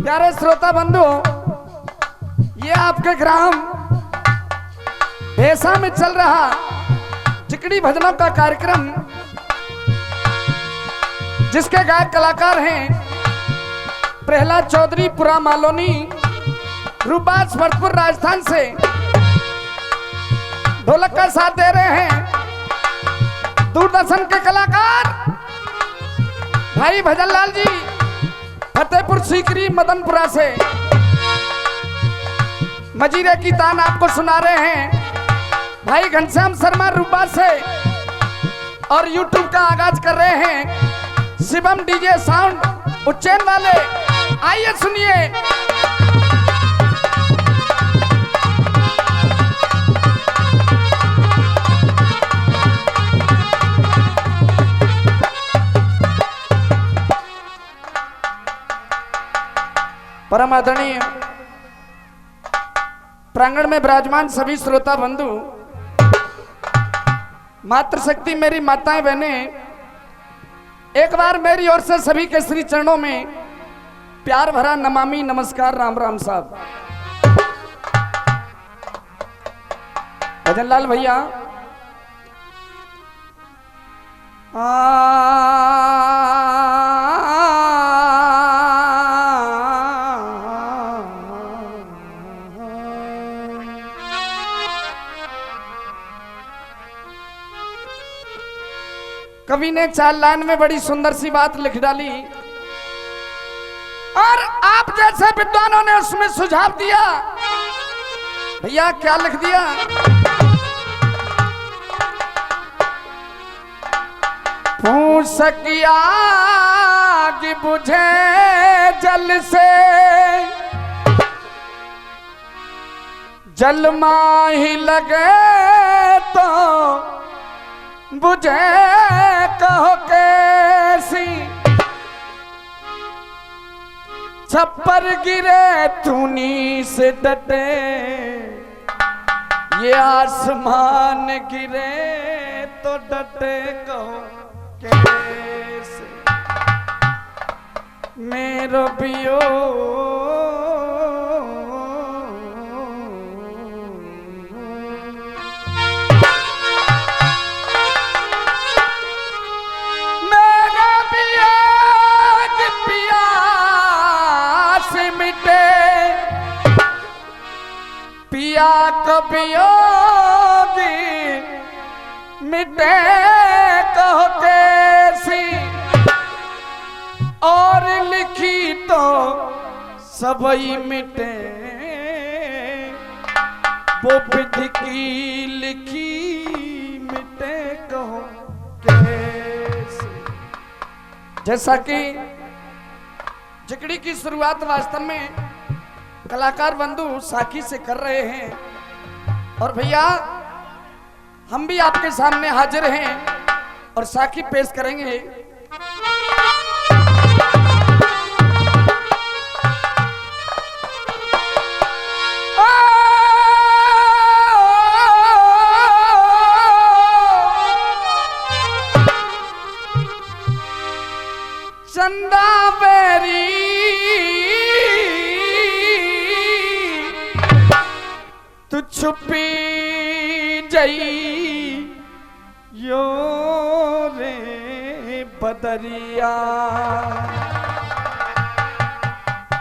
प्यारे श्रोता बंधु, ये आपके ग्राम भेसा में चल रहा चिकड़ी भजनों का कार्यक्रम, जिसके गायक कलाकार हैं प्रहलाद चौधरी पुरा मालोनी, रूपबाज भरतपुर राजस्थान से ढोलक का साथ दे रहे हैं दूरदर्शन के कलाकार भाई भजन लाल जी फतेहपुर सीकरी मदनपुरा से। मजीरे की तान आपको सुना रहे हैं भाई घनश्याम शर्मा रूपबाज से, और यूट्यूब का आगाज कर रहे हैं शिवम डीजे साउंड उज्जैन वाले। आइए सुनिए। परम आदरणीय प्रांगण में विराजमान सभी श्रोता बंधु, मातृशक्ति मेरी माताएं बहनें, एक बार मेरी ओर से सभी के श्री चरणों में प्यार भरा नमामि नमस्कार राम राम साहब। भजन लाल भैया कवि ने 4 लाइन में बड़ी सुंदर सी बात लिख डाली, और आप जैसे विद्वानों ने उसमें सुझाव दिया। भैया क्या लिख दिया? फूस की आग बुझे जल से, जल माही लगे तो बुझे कहो कैसी, छप्पर गिरे तूनी से डटे, ये आसमान गिरे तो डटे कहो कैसे, मेरो पियो पिया कभी योगी मिटे कहो कैसी, और लिखी तो सबई मिटे, वो विधि की लिखी मिटे कहो कैसी। जैसा कि जिकड़ी की शुरुआत वास्तव में कलाकार बंधु साखी से कर रहे हैं, और भैया हम भी आपके सामने हाजिर हैं और साखी पेश करेंगे। चंदा बेरी तू छुपी जई यो रे बदरिया,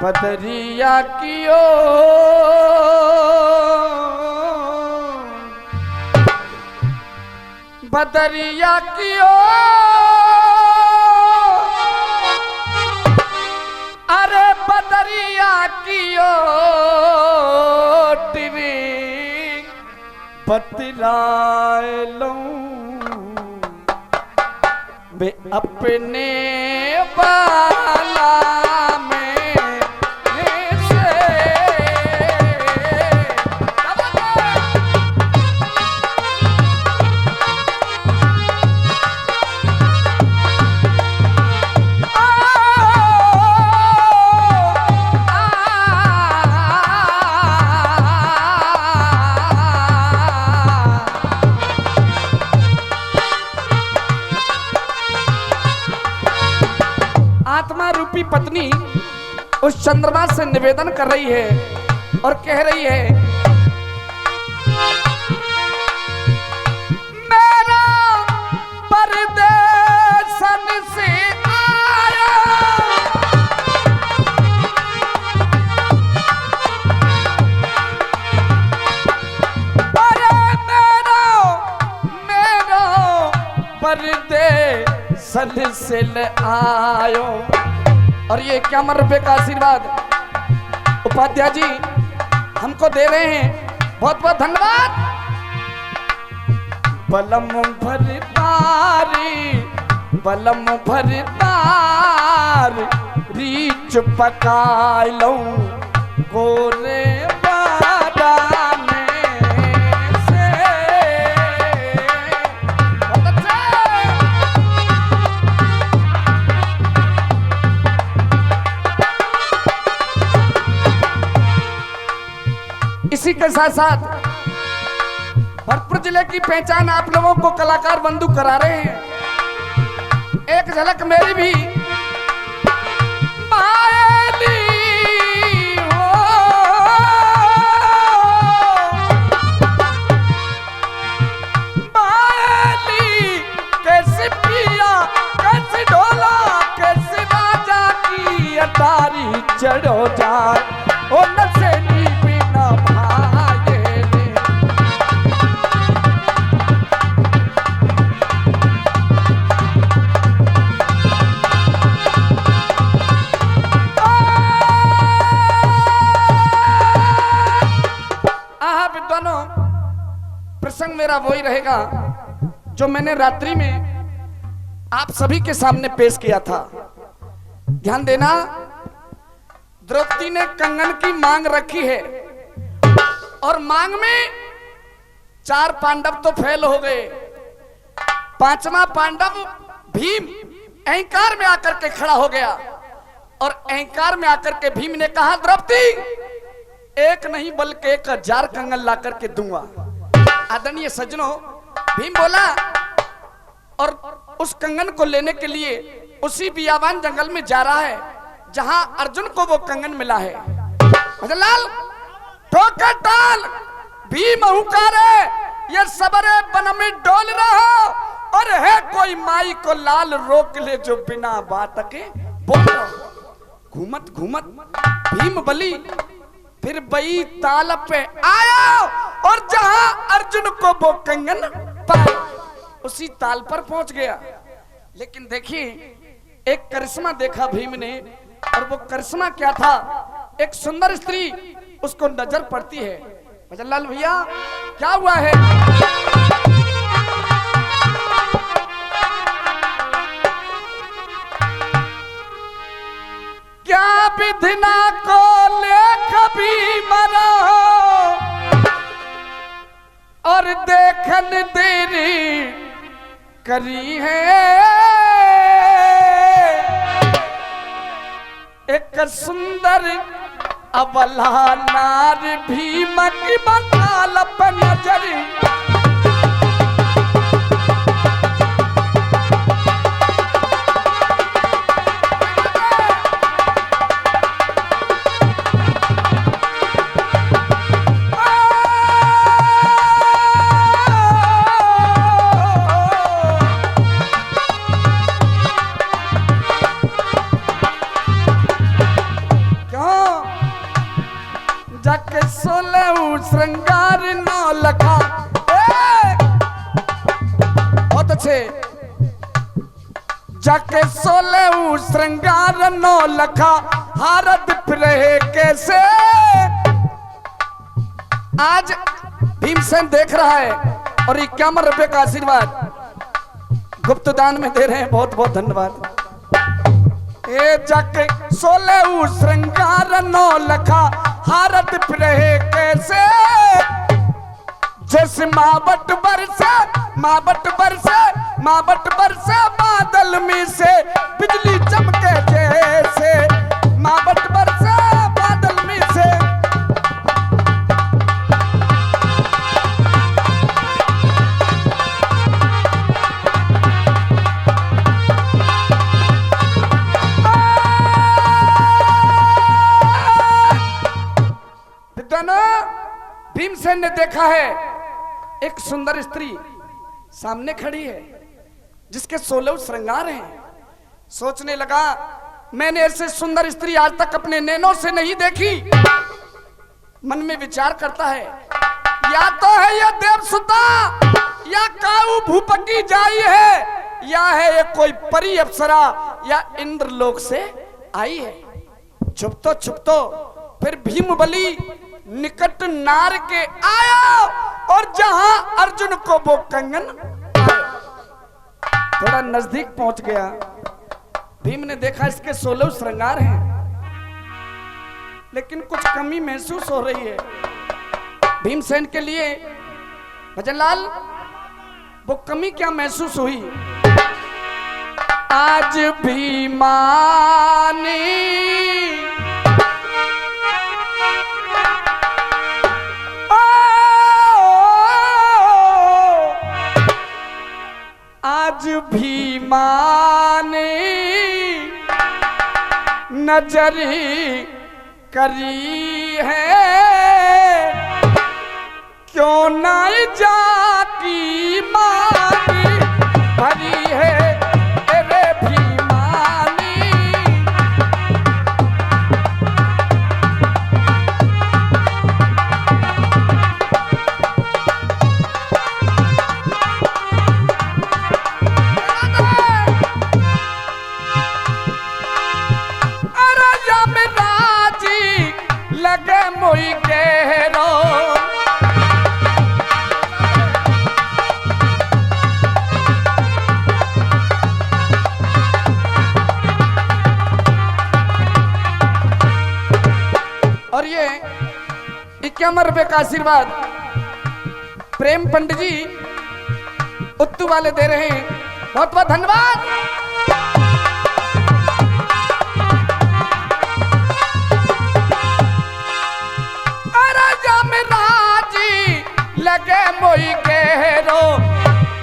बदरिया कियो बदरिया कियो, अरे बदरिया कियो टिरी बतलाए लूं वे अपने बाला में से। आत्मा रूपी पत्नी उस चंद्रमा से निवेदन कर रही है और कह रही है, मेरा परदेसन से आया, अरे मेरा परदेसन से ले आयो। और ये क्या रुपए का आशीर्वाद उपाध्याय जी हमको दे रहे हैं, बहुत बहुत धन्यवाद। बलम भरतार रीच पकाय लऊं गोरे बादाने से। इसी के साथ साथ भरतपुर जिले की पहचान आप लोगों को कलाकार बंधु करा रहे हैं। एक झलक मेरी भी मायली हो, मायली कैसे पिया कैसे ढोला कैसे राजा की अटारी चढ़ो जाए ओ नसेली बिना भागे ले। विद्वानों, प्रसंग मेरा वही रहेगा जो मैंने रात्रि में आप सभी के सामने पेश किया था। ध्यान देना, द्रौपदी ने कंगन की मांग रखी है और मांग में 4 पांडव तो फेल हो गए, 5वां पांडव भीम अहंकार में आकर के खड़ा हो गया और अहंकार में आकर के भीम ने कहा, द्रौपदी एक नहीं बल्कि 1000 कंगन ला करके दूंगा। आदरणीय सज्जनों, भीम बोला और उस कंगन को लेने के लिए उसी बियाबान जंगल में जा रहा है जहां अर्जुन को वो कंगन मिला है। भजनलाल ठोकर टाल भीम हुंकारे, ये सबरे बन में डोल रहा और है कोई माई को लाल रोक ले जो बिना बात के बोल। घूमत घूमत भीम बली फिर बई ताल पे आया और जहां अर्जुन को वो कंगन पाया उसी ताल पर पहुंच गया। लेकिन देखिए, एक करिश्मा देखा भीम ने, और वो करिश्मा क्या था, एक सुंदर स्त्री उसको नजर पड़ती है। भजनलाल भैया क्या हुआ है? क्या विधिना को ले कभी मरा और देखन देरी करी है, एक सुंदर अबला नार भीम की बंगाल पर नजरी। श्रृंगार नौ लखा, बहुत अच्छे, जाके 16 श्रृंगार 9 लखा हारत रहे कैसे। आज भीमसेन देख रहा है और 51 रुपए का आशीर्वाद गुप्त दान में दे रहे हैं, बहुत बहुत धन्यवाद। ए जाके 16 श्रृंगार 9 लखा हारत रहे कैसे, जैसे मावट बरसे मावट बरसे मावट बरसे बादल में से बिजली चमके जैसे, मावट बरसे बादल में से। विद्वानों, भीमसेन ने देखा है एक सुंदर स्त्री सामने खड़ी है जिसके 16 श्रृंगार हैं। सोचने लगा मैंने ऐसे सुंदर स्त्री आज तक अपने नैनों से नहीं देखी। मन में विचार करता है या तो है यह देवसुता या काऊ भूपति जाई है या है ये कोई परी अप्सरा या इंद्रलोक से आई है। छुपतो फिर भीम बली निकट नार के आया और जहां अर्जुन को वो कंगन थोड़ा नजदीक पहुंच गया। भीम ने देखा इसके 16 श्रृंगार हैं लेकिन कुछ कमी महसूस हो रही है भीमसेन के लिए। भजनलाल, वो कमी क्या महसूस हुई? आज भीमानी आज भीमानी नजरी करी है क्यों ना जाकी मानी भरी है रे भीमानी। अरे यमराजी लगे मोई गहरो और ये 51 रुपए का आशीर्वाद प्रेम पंडित जी उत्तू वाले दे रहे हैं। बहुत बहुत धन्यवाद। लगे मोई गहरो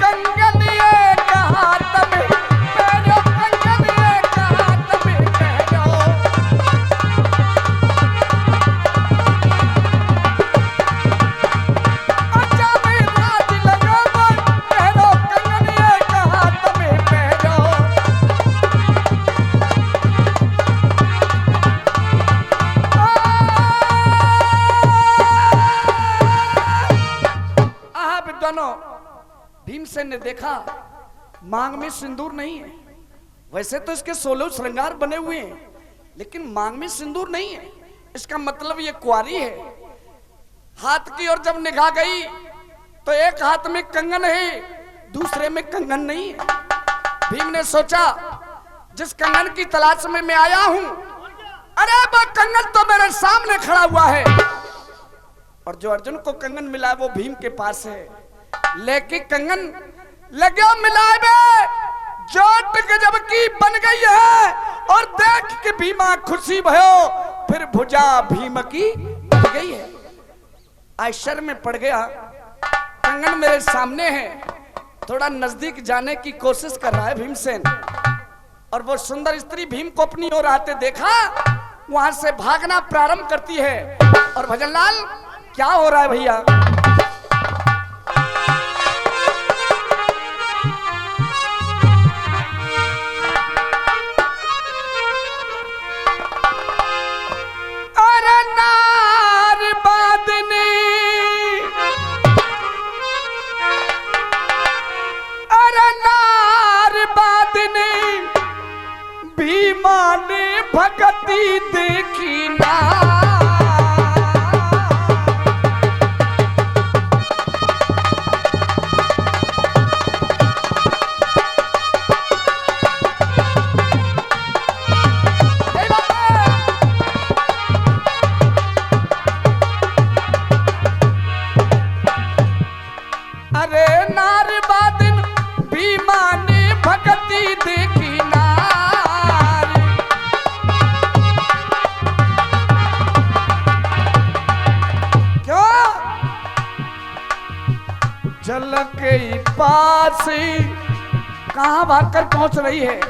कंगनिए कहा तब मेरो कंगनिए कहा तब गहरो अच्छा में राज लगा मेरो कंगनिए कहा तब गहरो। भीमसेन ने देखा मांग में सिंदूर नहीं है। वैसे तो इसके 16 श्रृंगार बने हुए हैं लेकिन मांग में सिंदूर नहीं है। इसका मतलब ये कुंवारी है। हाथ की ओर जब निगाह गई तो एक हाथ में कंगन है दूसरे में कंगन नहीं है। भीम ने सोचा जिस कंगन की तलाश में मैं आया हूं, अरे वो कंगन तो मेरे सामने खड़ा हुआ है और जो अर्जुन को कंगन मिला वो भीम के पास है। लेके कंगन लगे मिलाए जोट गजब की बन गई है और देख के भीमा खुशी भयो फिर भुजा भीम की बन गई है। आश्चर्य में पड़ गया कंगन मेरे सामने है। थोड़ा नजदीक जाने की कोशिश कर रहा है भीमसेन और वो सुंदर स्त्री भीम को अपनी ओर आते देखा, वहां से भागना प्रारंभ करती है। और भजनलाल क्या हो रहा है भैया? भगती देखी ना अरे नार बादिन भीमा ने भगती देखी ना चल के पास कहां भागकर पहुंच रही है।